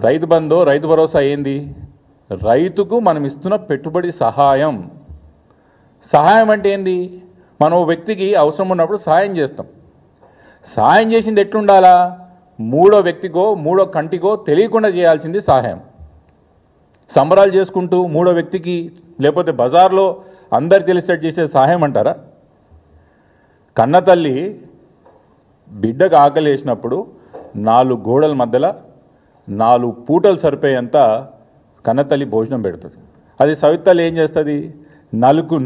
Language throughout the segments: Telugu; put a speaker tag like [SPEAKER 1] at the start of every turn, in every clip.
[SPEAKER 1] రైతు బంధు రైతు భరోసా ఏంది? రైతుకు మనం ఇస్తున్న పెట్టుబడి సహాయం. సహాయం అంటే ఏంది? మనం ఓ వ్యక్తికి అవసరం ఉన్నప్పుడు సహాయం చేస్తాం. సహాయం చేసింది ఎట్లుండాలా? మూడో వ్యక్తికో మూడో కంటికో తెలియకుండా చేయాల్సింది సహాయం. సంబరాలు చేసుకుంటూ మూడో వ్యక్తికి లేకపోతే బజార్లో అందరు తెలిసేట్టు చేసే సహాయం అంటారా? కన్నతల్లి బిడ్డకు ఆకలి వేసినప్పుడు 4 గోడల మధ్యలో 4 పూటలు సరిపోయేంత కన్నతల్లి భోజనం పెడుతుంది. అది సవితల్లి ఏం చేస్తుంది?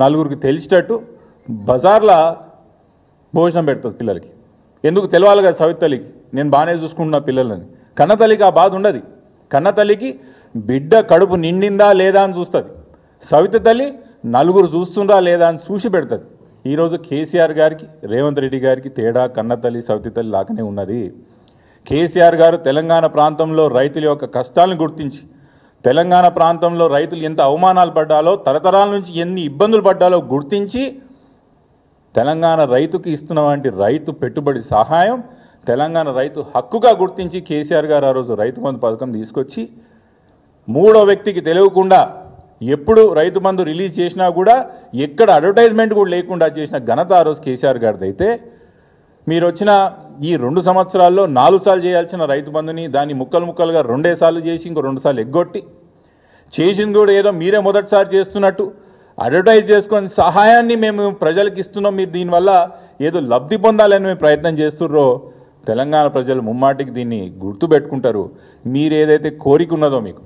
[SPEAKER 1] నలుగురికి తెలిసేటట్టు బజార్లో భోజనం పెడుతుంది పిల్లలకి. ఎందుకు తెలవాలి కదా సవితల్లికి, నేను బాగానే చూసుకుంటున్నా పిల్లలని. కన్నతల్లికి ఆ బాధ ఉండదు. కన్నతల్లికి బిడ్డ కడుపు నిండిందా లేదా అని చూస్తుంది. సవిత తల్లి నలుగురు చూస్తుండ్రా లేదా అని చూసి పెడుతుంది. ఈరోజు కేసీఆర్ గారికి రేవంత్ రెడ్డి గారికి తేడా కన్నతల్లి సవిత తల్లి లాగానే ఉన్నది. కేసీఆర్ గారు తెలంగాణ ప్రాంతంలో రైతుల యొక్క కష్టాలను గుర్తించి, తెలంగాణ ప్రాంతంలో రైతులు ఎంత అవమానాలు పడ్డాలో, తరతరాల నుంచి ఎన్ని ఇబ్బందులు పడ్డాలో గుర్తించి తెలంగాణ రైతుకి ఇస్తున్నటువంటి రైతు పెట్టుబడి సహాయం తెలంగాణ రైతు హక్కుగా గుర్తించి కేసీఆర్ గారు ఆ రోజు రైతు బంధు పథకం తీసుకొచ్చి మూడో వ్యక్తికి తెలియకుండా ఎప్పుడు రైతు బంధు రిలీజ్ చేసినా కూడా ఎక్కడ అడ్వర్టైజ్మెంట్ కూడా లేకుండా చేసిన ఘనత ఆ రోజు కేసీఆర్ గారిది. అయితే మీరు వచ్చిన ఈ 2 సంవత్సరాల్లో 4 సార్లు చేయాల్సిన రైతు బంధుని దాన్ని ముక్కలుగా 2 సార్లు చేసి ఇంకో 2 సార్లు ఎగ్గొట్టి చేసింది కూడా ఏదో మీరే మొదటిసారి చేస్తున్నట్టు అడ్వర్టైజ్ చేసుకొని సహాయాన్ని మేము ప్రజలకు ఇస్తున్నాం, మీరు దీనివల్ల ఏదో లబ్ధి పొందాలని మేము ప్రయత్నం చేస్తుర్రో తెలంగాణ ప్రజలు ముమ్మాటికి దీన్ని గుర్తుపెట్టుకుంటారు. మీరు ఏదైతే కోరిక ఉన్నదో మీకు